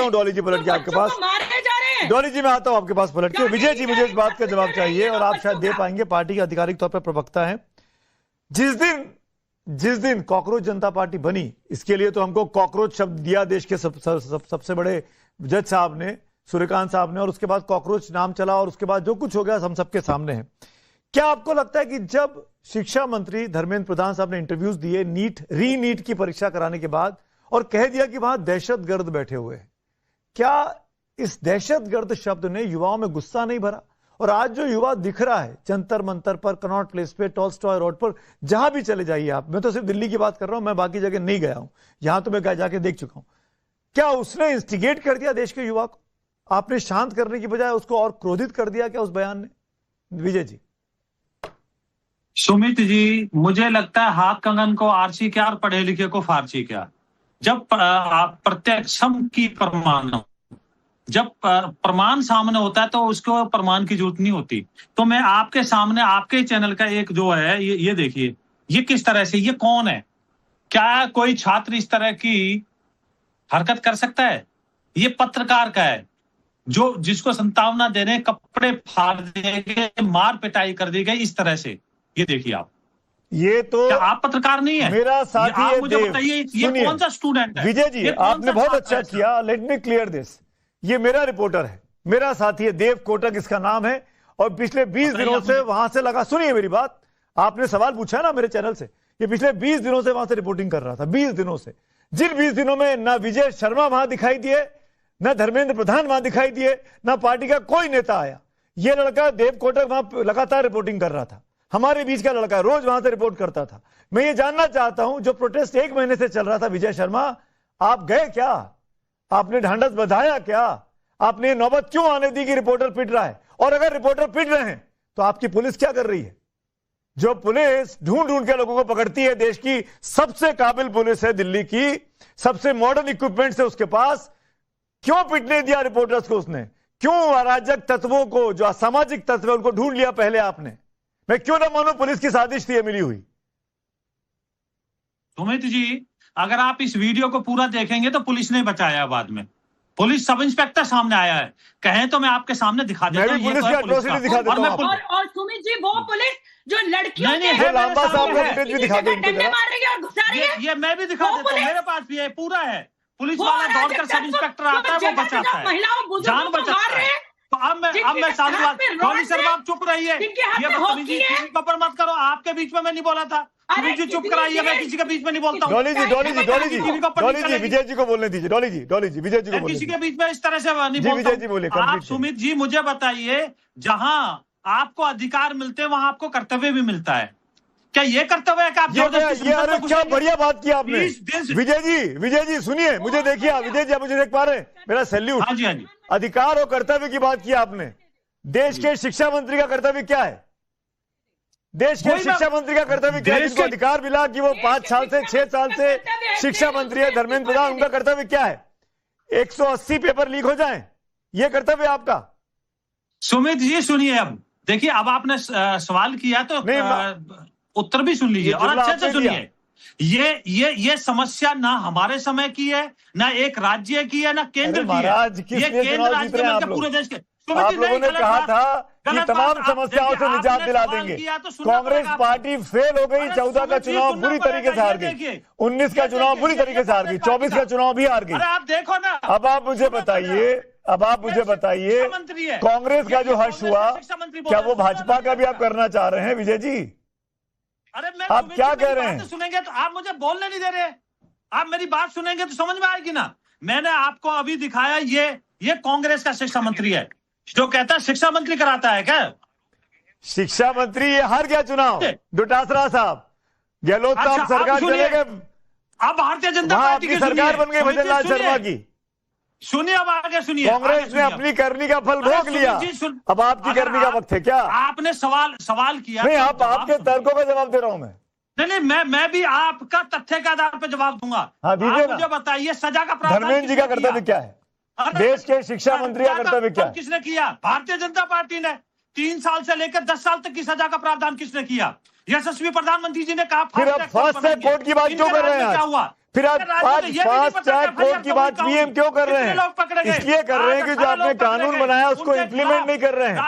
हूँ डॉली जी पलट के आपके पास। मारे जा रहे हैं। डॉली जी मैं आता हूँ आपके पास पलट के। विजय जी मुझे इस बात का जवाब चाहिए और आप शायद दे पाएंगे, पार्टी के आधिकारिक तौर पर प्रवक्ता हैं। जिस दिन कॉकरोच जनता पार्टी बनी, इसके लिए तो हमको कॉकरोच शब्द दिया देश के सबसे बड़े जज साहब ने, सूर्यकांत साहब ने, और उसके बाद कॉकरोच नाम चला और उसके बाद जो कुछ हो गया हम सबके सामने है। क्या आपको लगता है कि जब शिक्षा मंत्री धर्मेंद्र प्रधान साहब ने इंटरव्यूज दिए नीट की परीक्षा कराने के बाद और कह दिया कि वहां दहशतगर्द बैठे हुए हैं, क्या इस दहशतगर्द शब्द ने युवाओं में गुस्सा नहीं भरा? और आज जो युवा दिख रहा है जंतर मंतर पर, कनॉट प्लेस पे, टॉलस्टॉय रोड पर, जहां भी चले जाइए आप, मैं तो सिर्फ दिल्ली की बात कर रहा हूं, मैं बाकी जगह नहीं गया हूं, यहां तो मैं जाके देख चुका हूं। क्या उसने इंस्टिगेट कर दिया देश के युवा को? आपने शांत करने की बजाय उसको और क्रोधित कर दिया क्या उस बयान ने? विजय जी। सुमित जी, मुझे लगता है हाथ कंगन को आरसी क्या और पढ़े लिखे को फारसी क्या। जब आप प्रत्यक्षम की प्रमाण, जब प्रमाण सामने होता है तो उसको प्रमाण की जरूरत नहीं होती। तो मैं आपके सामने आपके चैनल का एक जो है ये देखिए, ये किस तरह से, ये कौन है? क्या कोई छात्र इस तरह की हरकत कर सकता है? ये पत्रकार का है जो जिसको संतावना देने, कपड़े फाड़ दिए गए, मार पिटाई कर दी गई इस तरह से। ये देखिए आप, ये तो क्या आप पत्रकार नहीं है? मेरा साथी आप है मुझे देव। बताइए, ये कौन सा स्टूडेंट है? विजय जी आपने बहुत अच्छा किया, लेट मी क्लियर दिस। ये मेरा रिपोर्टर है, मेरा साथी है देव कोटक इसका नाम है, और पिछले 20 दिनों से वहां से लगा, सुनिए मेरी बात, आपने सवाल पूछा ना मेरे चैनल से, ये पिछले 20 दिनों से वहां से रिपोर्टिंग कर रहा था। 20 दिनों से, जिन 20 दिनों में ना विजय शर्मा वहां दिखाई दिए, ना धर्मेंद्र प्रधान वहां दिखाई दिए, ना पार्टी का कोई नेता आया। ये लड़का देव कोटक वहां लगातार रिपोर्टिंग कर रहा था, हमारे बीच का लड़का, रोज वहां से रिपोर्ट करता था। मैं ये जानना चाहता हूं, जो प्रोटेस्ट 1 महीने से चल रहा था, विजय शर्मा आप गए क्या? आपने ढांढस बंधाया क्या? आपने नौबत क्यों आने दी कि रिपोर्टर पिट रहा है? और अगर रिपोर्टर पिट रहे हैं तो आपकी पुलिस क्या कर रही है? जो पुलिस ढूंढ ढूंढ के लोगों को पकड़ती है, देश की सबसे काबिल पुलिस है दिल्ली की, सबसे मॉडर्न इक्विपमेंट है उसके पास, क्यों पिटने दिया रिपोर्टर्स को उसने? क्यों अराजक तत्वों को, जो असामाजिक तत्व है, उनको ढूंढ लिया पहले आपने? मैं क्यों ना मानूं पुलिस की साजिश थी ये मिली हुई। सुमित जी, अगर आप इस वीडियो को पूरा देखेंगे तो पुलिस ने बचाया। बाद में पुलिस सब इंस्पेक्टर सामने आया है, कहें तो मैं आपके सामने दिखा देता हूं। पुलिस की एट्रोसिटी दिखा देता हूं। और सुमित जी, वो पुलिस जो लड़कियों नहीं, के लांबा साहब का फुटेज भी दिखा देंगे, मार रही है और घुसा रही है, ये मैं भी दिखा देता हूं, मेरे पास भी है, पूरा है। पुलिस वाला दौड़कर सब इंस्पेक्टर आता है, वो बचाता है, जान बचाता है। तो अब मैं सारी बात, डॉली शर्मा आप चुप रहिए, ये बदतमीजी पर मत करो। आपके बीच में मैं नहीं बोला था, सुमित जी चुप कराइए, मैं किसी के बीच में नहीं बोलता हूँ। डॉली जी विजय जी को बोलने दीजिए। डॉली जी विजय जी को किसी के बीच में इस तरह से नहीं बोलता। विजय जी बोले। आप सुमित जी मुझे बताइए, जहां आपको अधिकार मिलते हैं वहां आपको कर्तव्य भी मिलता है। क्या ये कर्तव्य है कि आप क्या बढ़िया बात की आपने। विजय जी सुनिए, मुझे देखिए आप, विजय जी आप मुझे देख पा रहे हैं, मेरा सैल्यूट। हाँ जी। अधिकार और कर्तव्य की बात की आपने। देश के शिक्षा मंत्री का कर्तव्य क्या है? देश के शिक्षा मंत्री का कर्तव्य क्या है? जिसको अधिकार मिला कि वो 5 साल से 6 साल से शिक्षा मंत्री है धर्मेंद्र प्रधान, उनका कर्तव्य क्या है? 180 पेपर लीक हो जाएं, ये कर्तव्य आपका। सुमित जी सुनिए, अब देखिए, अब आपने सवाल किया तो उत्तर भी सुन लीजिए और अच्छे से सुनिए। ये समस्या ना हमारे समय की है, ना एक राज्य की है, ना केंद्र की है। ये केंद्र राज्य में पूरे देश के। आप लोगों ने कहा था कि तमाम समस्याओं से निजात दिला देंगे। कांग्रेस पार्टी फेल हो गई, 14 का चुनाव बुरी तरीके से हार गई, 19 का चुनाव बुरी तरीके से हार गई, 24 का चुनाव भी हार गई। आप देखो ना, अब आप मुझे बताइए, कांग्रेस का जो हर्ष हुआ, क्या वो भाजपा का भी आप करना चाह रहे हैं विजय जी? अरे आप क्या कह रहे हैं? सुनेंगे तो आप मुझे बोलने नहीं दे रहे। आप मेरी बात सुनेंगे तो समझ में आएगी ना। मैंने आपको अभी दिखाया, ये कांग्रेस का शिक्षा मंत्री है जो कहता है शिक्षा मंत्री कराता है क्या? शिक्षा मंत्री ये हार गया चुनाव, डोटासरा साहब, गहलोत साहब सरकार चले गए, अब भारतीय जनता पार्टी की सरकार बन गई भजन लाल शर्मा की। सुनिए, अब आगे सुनिए। कांग्रेस ने अपनी करनी का फल भोग लिया, अब आपकी करनी का वक्त है क्या? आपने सवाल किया, नहीं, आप आपके तर्कों का जवाब दे रहा हूं मैं। नहीं, मैं भी आपका तथ्य के आधार पर जवाब दूंगा। हाँ, आप मुझे बताइए, सजा का प्रावधान धर्मेंद्र जी का कर्तव्य क्या है? देश के शिक्षा मंत्री का कर्तव्य क्या है? किसने किया? भारतीय जनता पार्टी ने। 3 साल से लेकर 10 साल तक की सजा का प्रावधान किसने किया? यशस्वी प्रधानमंत्री जी ने कहा। फिर अब फास्ट ट्रैक कोर्ट की बात क्यों कर रहे हैं? फिर आप फास्ट ट्रैक कोर्ट की बात पीएम क्यों कर रहे हैं? इसलिए कर रहे हैं कि जो आपने कानून बनाया उसको इम्प्लीमेंट नहीं कर रहे हैं।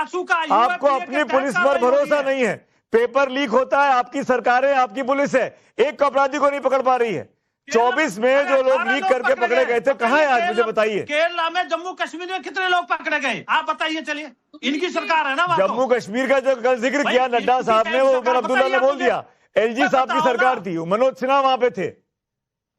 आपको अपनी पुलिस पर भरोसा नहीं है। पेपर लीक होता है, आपकी सरकार है, आपकी पुलिस है, एक अपराधी को नहीं पकड़ पा रही है। 24 में जो लोग लीक करके पकड़े गए थे, कहां है आज, मुझे बताइए। केरला में, जम्मू कश्मीर में कितने लोग पकड़े गए, आप बताइए। चलिए, इनकी सरकार है ना। जम्मू कश्मीर का जो कल जिक्र किया नड्डा साहब ने, वो उमर अब्दुल्ला ने बोल दिया, एलजी साहब की सरकार थी, मनोज सिन्हा वहां पे थे।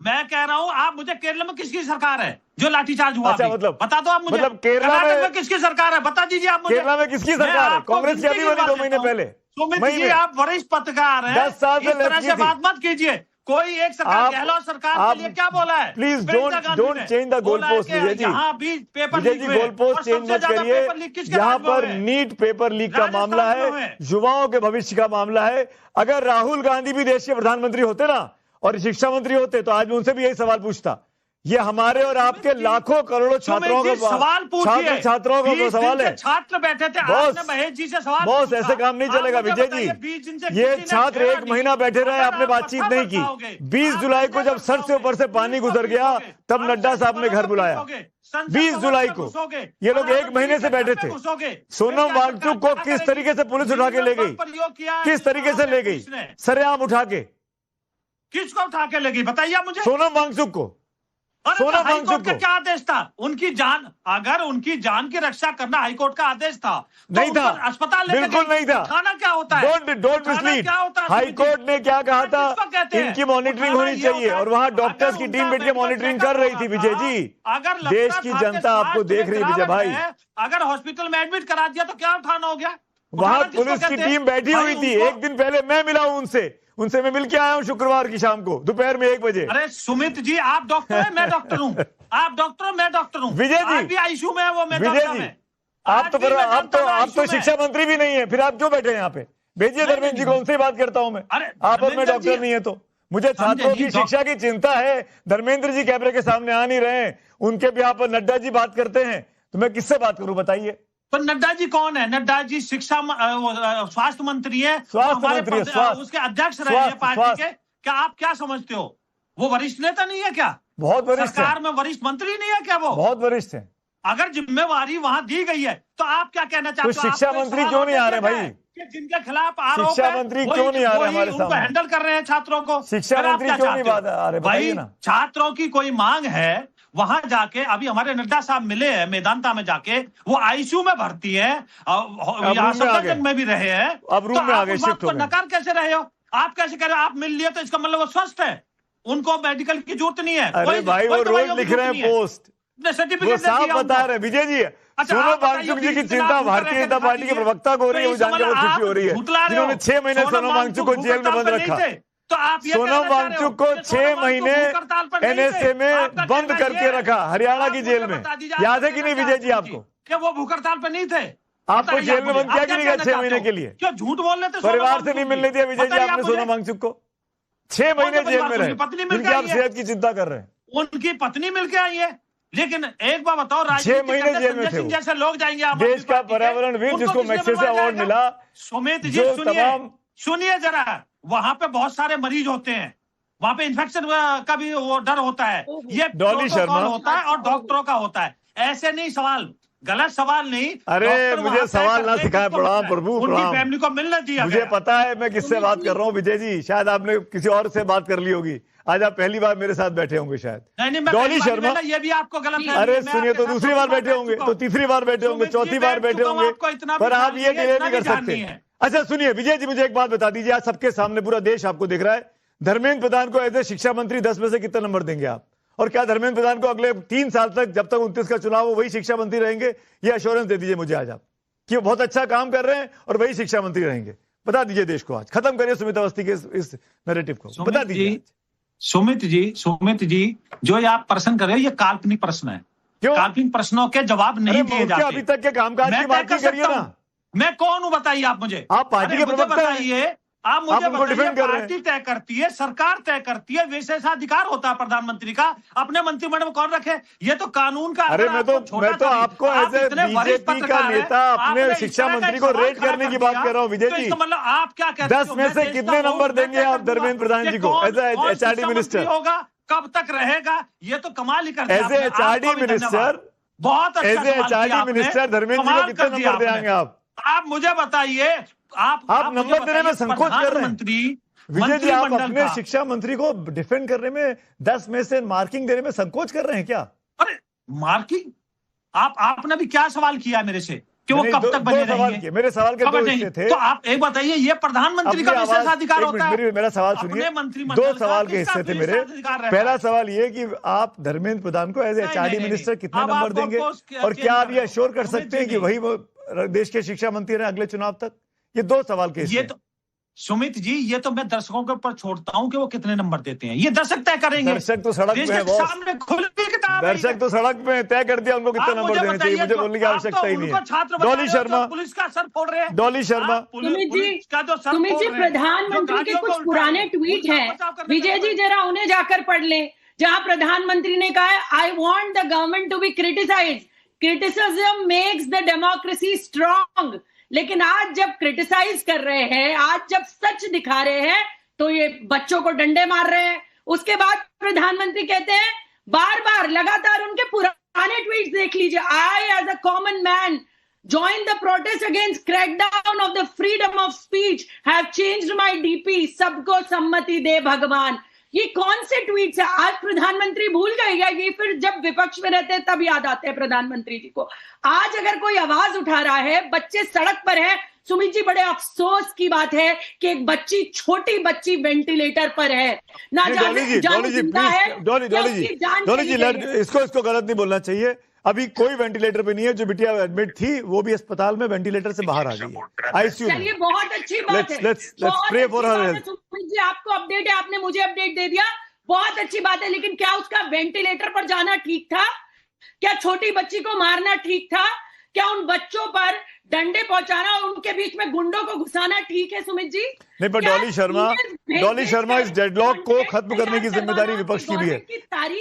मैं कह रहा हूं, आप मुझे केरला में किसकी सरकार है जो लाठीचार्ज हुआ? अच्छा, मतलब बता दो आप मुझे। मतलब केरला में किसकी सरकार है, बता दीजिए आप मुझे। केरला में किसकी सरकार है? कांग्रेस की अभी बनी 2 महीने पहले। सुमित जी, आप वरिष्ठ पत्रकार हैं, 10 साल से इस तरह से बात मत कीजिए। कोई एक सरकार, गहलोत सरकार के लिए क्या बोला है? Please don't change the goal post Vijay जी। यहाँ भी पेपर विजय जी, गोल पोस्ट चेंज मत करिए। यहाँ पर नीट पेपर लीक का मामला है, युवाओं के भविष्य का मामला है। अगर राहुल गांधी भी देश के प्रधानमंत्री होते ना और शिक्षा मंत्री होते, तो आज मैं उनसे भी यही सवाल पूछता। ये हमारे और आपके लाखों करोड़ों छात्रों का सवाल पूछिए। छात्रों का सवाल है। छात्र बैठे थे, आपने महेश जी से सवाल बॉस, ऐसे काम नहीं चलेगा विजय जी। ये छात्र 1 महीना बैठे रहे, आपने बातचीत नहीं की। 20 जुलाई को जब सर से ऊपर से पानी गुजर गया, तब नड्डा साहब ने घर बुलाया। 20 जुलाई को ये लोग 1 महीने से बैठे थे। सोनम वांगचुक को किस तरीके से पुलिस उठा के ले गई, किस तरीके से ले गई, सरेआम उठा के। किसको उठा के ले गई बताइए आप मुझे। सोनम वांगचुक को। सोनम वांगचुक का क्या आदेश था? उनकी जान, अगर उनकी जान की रक्षा करना हाईकोर्ट का आदेश था, नहीं था, अस्पताल बिल्कुल नहीं था। खाना क्या होता है? Don't mislead. हाईकोर्ट ने क्या कहा था? इनकी मॉनिटरिंग होनी चाहिए, और वहां डॉक्टर्स की टीम बैठ के मॉनिटरिंग कर रही थी विजय जी। अगर देश की जनता आपको देख रही है विजय भाई। अगर हॉस्पिटल में एडमिट करा दिया तो क्या उठाना हो गया? वहां पुलिस की टीम बैठी हुई थी। 1 दिन पहले मैं मिला हूं उनसे मैं मिल के आया हूं शुक्रवार की शाम को, दोपहर में 1 बजे। अरे सुमित जी, आप डॉक्टर हैं, मैं डॉक्टर हूं। आप डॉक्टर हो, मैं डॉक्टर हूं। विजय जी भी आईसीयू में है, वो मैं विजय जी, आप तो शिक्षा मंत्री भी नहीं है, फिर आप क्यों बैठे हैं यहाँ पे? भेजिए धर्मेंद्र जी को, उनसे बात करता हूं मैं। आप और मैं डॉक्टर नहीं है तो मुझे छात्रों की शिक्षा की चिंता है। धर्मेंद्र जी कैमरे के सामने आ नहीं रहे, उनके भी यहाँ पर नड्डा जी बात करते हैं, तो मैं किससे बात करूं बताइए? तो नड्डा जी कौन है? नड्डा जी शिक्षा स्वास्थ्य मंत्री है, उसके अध्यक्ष रहे हैं पार्टी के। क्या आप क्या समझते हो, वो वरिष्ठ नेता नहीं है क्या? बहुत वरिष्ठ सरकार में वरिष्ठ मंत्री नहीं है क्या? वो बहुत वरिष्ठ है। अगर जिम्मेवारी वहां दी गई है तो आप क्या कहना चाहते हो? तो शिक्षा मंत्री क्यों नहीं आ रहे भाई? जिनके खिलाफ आरोप है, शिक्षा मंत्री क्यों नहीं आ रहे हमारे सामने? हैंडल कर रहे हैं छात्रों को। शिक्षा मंत्री क्यों नहीं आ रहे भाई? छात्रों की कोई मांग है, वहां जाके अभी हमारे नड्डा साहब मिले हैं मेदांता में जाके, वो आईसीयू में भर्ती है, सफदरजंग में भी रहे हैं। अब रूम में आ गए, शिफ्ट हो गए। नकार कैसे रहे हो? आप कैसे कह रहे हो? आप मिल लिए तो इसका मतलब वो स्वस्थ है, उनको मेडिकल की जरूरत नहीं है। अरे भाई, वो रोज लिख रहे हैं पोस्ट, वो साफ बता रहे विजय जी। सोनम वांगचुक जी की चिंता भारतीय जनता पार्टी के प्रवक्ता को हो रही है, वो जानकर बहुत खुशी हो रही है, जिन्होंने 6 महीने सोनम वांगचुक को जेल में बंद रखा। तो आप सोनम वांगचुक को 6 महीने एनएसए में बंद करके रखा, हरियाणा की जेल में। याद है कि नहीं विजय जी आपको? क्या वो भूख हड़ताल पे नहीं थे? आपको जेल में बंद किया कि नहीं गया 6 महीने के लिए? क्या झूठ बोल रहे थे? परिवार से नहीं मिलने दिया विजय जी आपने सोनम वांगचुक को। 6 महीने जेल में रहे, जिनकी आप सेहत की चिंता कर रहे हैं। उनकी पत्नी मिलके आई है, लेकिन एक बार बताओ, 6 महीने जेल में थे जैसे लोग जाएंगे। देश का पर्यावरणविद जिसको मैग्सेसे अवार्ड मिला। सुमित जी सुनिए जरा, वहां पे बहुत सारे मरीज होते हैं, वहां पे इन्फेक्शन का भी वो डर होता है। ये डॉली शर्मा होता है और डॉक्टरों का होता है। ऐसे नहीं सवाल, गलत सवाल नहीं। अरे मुझे सवाल ना सिखाए, प्रणाम प्रभु, उनकी फैमिली को मिलना दिया। मुझे पता है मैं किससे बात कर रहा हूँ विजय जी, शायद आपने किसी और से बात कर ली होगी। आज आप पहली बार मेरे साथ बैठे होंगे शायद। नहीं, डॉली शर्मा, ये भी आपको गलत है। अरे सुनिए, तो दूसरी बार बैठे होंगे, तो तीसरी बार बैठे होंगे, चौथी बार बैठे होंगे, पर आप ये डिले नहीं कर सकते। अच्छा सुनिए विजय जी, मुझे एक बात बता दीजिए, आज सबके सामने पूरा देश आपको देख रहा है, धर्मेंद्र प्रधान को एज ए शिक्षा मंत्री 10 में से कितना नंबर देंगे आप? और क्या धर्मेंद्र प्रधान को अगले 3 साल तक, जब तक 29 का चुनाव हो, वही शिक्षा मंत्री रहेंगे? ये एश्योरेंस दे दीजिए मुझे आज आप कि वो बहुत अच्छा काम कर रहे हैं और वही शिक्षा मंत्री रहेंगे। बता दीजिए देश को, आज खत्म करिए सुमित अवस्थी के इस नैरेटिव को, बता दीजिए। सुमित जी, जो ये आप प्रश्न कर रहे हो, ये काल्पनिक प्रश्न है। क्यों? काल्पनिक प्रश्नों के जवाब नहीं दिए जाते। अभी तक के कामकाज की बात करिए ना। मैं कौन हूं बताइए आप मुझे? आप पार्टी के प्रवक्ता बताइए, आप मुझे बताइए। पार्टी तय करती है, सरकार तय करती है, विशेषाधिकार होता है प्रधानमंत्री का अपने मंत्रिमंडल में कौन रखे, ये तो कानून का। अरे मैं तो आपको एज ए बीजेपी का नेता अपने शिक्षा मंत्री को रेट करने की बात कर रहा हूँ विजय जी। मतलब आप क्या कहते हैं? 10 में से कितने नंबर देंगे आप धर्मेंद्र प्रधान जी को एज ए एचआरडी मिनिस्टर? होगा कब तक रहेगा, ये तो कमाल ही कर दिया एज ए एचआरडी मिनिस्टर, बहुत अच्छा as a HRD minister Dharmendra ji को कितने नंबर देंगे आप मुझे बताइए। आप नंबर देने में संकोच कर रहे हैं। मंत्री विजय जी, आप अपने शिक्षा मंत्री को डिफेंड करने में 10 में से मार्किंग देने में संकोच कर रहे हैं क्या? अरे मार्किंग, आपने भी क्या सवाल किया मेरे से कि वो कब तक बने रहेंगे? मेरे सवाल के दो हिस्से थे। तो आप एक बताइए, ये प्रधानमंत्री का विशेषाधिकार होता है? मेरा सवाल सुनिए, दो सवाल के हिस्से थे मेरे। पहला सवाल ये कि आप धर्मेंद्र प्रधान को एज एचआरडी मिनिस्टर कितने नंबर देंगे, और क्या आप ये अश्योर कर सकते हैं कि वही वो देश के शिक्षा मंत्री रहे अगले चुनाव तक? ये दो सवाल के हिस्से। सुमित जी, ये तो मैं दर्शकों के ऊपर छोड़ता हूं कि वो कितने नंबर देते हैं, ये दर्शक तय करेंगे। दर्शक तो सड़क पे है बॉस, सामने खुली किताब है। दर्शक तो सड़क पे तय कर दिया उनको कितना नंबर देने चाहिए, मुझे बोलने की आवश्यकता ही नहीं है। डॉली शर्मा, पुलिस का सर फोड़ रहे हैं। डॉली शर्मा, सुमित जी, प्रधानमंत्री के कुछ पुराने ट्वीट हैं, विजय जी जरा उन्हें जाकर पढ़ लें, जहां प्रधानमंत्री ने कहा है, I want the government to be criticized, criticism makes the democracy strong. लेकिन आज जब क्रिटिसाइज कर रहे हैं, आज जब सच दिखा रहे हैं, तो ये बच्चों को डंडे मार रहे हैं। उसके बाद प्रधानमंत्री कहते हैं, बार बार लगातार उनके पुराने ट्वीट्स देख लीजिए, I as a common man join the protest against crackdown of the freedom of speech, have changed my DP, सबको सम्मति दे भगवान। ये कौन से ट्वीट्स है? आज प्रधानमंत्री भूल गए या ये फिर जब विपक्ष में रहते हैं तब याद आते हैं प्रधानमंत्री जी को? आज अगर कोई आवाज उठा रहा है, बच्चे सड़क पर है, सुमित जी बड़े अफसोस की बात है कि एक बच्ची, छोटी बच्ची वेंटिलेटर पर है, ना जाने इसको गलत नहीं बोलना चाहिए। अभी कोई वेंटिलेटर पे नहीं है, जो बिटिया एडमिट थी वो भी अस्पताल में वेंटिलेटर से बाहर आ गई है, आईसीयू में। चलिए, बहुत अच्छी बात है। Let's pray for her health. Sumit ji, आपको अपडेट है, आपने मुझे अपडेट दे दिया, बहुत अच्छी बात है। लेकिन क्या उसका वेंटिलेटर पर जाना ठीक था? क्या छोटी बच्ची को मारना ठीक था? क्या उन बच्चों पर डंडे पहुंचाना और उनके बीच में गुंडों को घुसाना ठीक है सुमित जी? नहीं, पर डॉली शर्मा इस डेडलॉक को खत्म करने की जिम्मेदारी विपक्ष की भी है।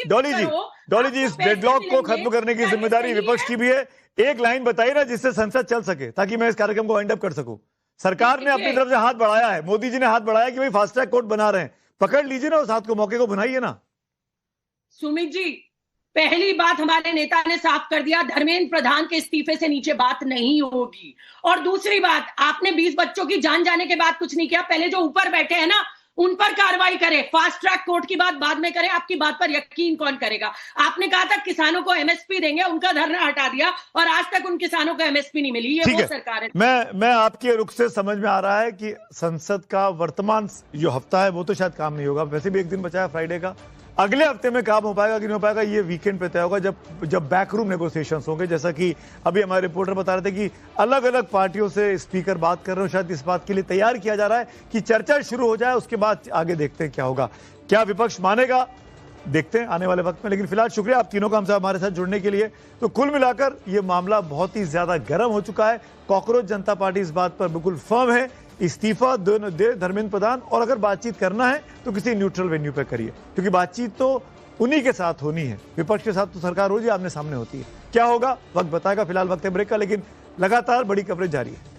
डॉली जी, इस डेडलॉक को खत्म करने की जिम्मेदारी विपक्ष की भी है। एक लाइन बताइए ना जिससे संसद चल सके, ताकि मैं इस कार्यक्रम को एंड अप कर सकूं। सरकार ने अपनी तरफ से हाथ बढ़ाया है, मोदी जी ने हाथ बढ़ाया कि भाई फास्ट ट्रैक कोर्ट बना रहे हैं, पकड़ लीजिए ना उस हाथ को, मौके को बनाइए ना। सुमित जी, पहली बात हमारे नेता ने साफ कर दिया, धर्मेंद्र प्रधान के इस्तीफे से नीचे बात नहीं होगी। और दूसरी बात, आपने 20 बच्चों की जान जाने के बाद कुछ नहीं किया, पहले जो ऊपर बैठे हैं ना उन पर कार्रवाई करें। फास्ट ट्रैक कोर्ट की बात बाद में करें, आपकी बात पर यकीन कौन करेगा? आपने कहा था किसानों को एमएसपी देंगे, उनका धरना हटा दिया और आज तक उन किसानों को एमएसपी नहीं मिली। ये वो सरकार है। मैं आपके रुख से समझ में आ रहा है कि संसद का वर्तमान जो हफ्ता है वो तो शायद काम नहीं होगा, वैसे भी एक दिन बचा है फ्राइडे का। अगले हफ्ते में काम हो पाएगा कि नहीं हो पाएगा, ये वीकेंड पे तय होगा, जब बैकरूम नेगोशिएशंस होंगे। जैसा कि अभी हमारे रिपोर्टर बता रहे थे कि अलग अलग पार्टियों से स्पीकर बात कर रहे हो, शायद इस बात के लिए तैयार किया जा रहा है कि चर्चा शुरू हो जाए, उसके बाद आगे देखते हैं क्या होगा। क्या विपक्ष मानेगा, देखते हैं आने वाले वक्त में। लेकिन फिलहाल शुक्रिया आप तीनों का हमसे हमारे साथ जुड़ने के लिए। तो कुल मिलाकर ये मामला बहुत ही ज्यादा गर्म हो चुका है। कॉकरोच जनता पार्टी इस बात पर बिल्कुल फर्म है, इस्तीफा दे धर्मेंद्र प्रधान, और अगर बातचीत करना है तो किसी न्यूट्रल वेन्यू पर करिए, क्योंकि बातचीत तो उन्हीं के साथ होनी है। विपक्ष के साथ तो सरकार रोज ही आमने सामने होती है। क्या होगा वक्त बताएगा। फिलहाल वक्त है ब्रेक का, लेकिन लगातार बड़ी कवरेज जारी है।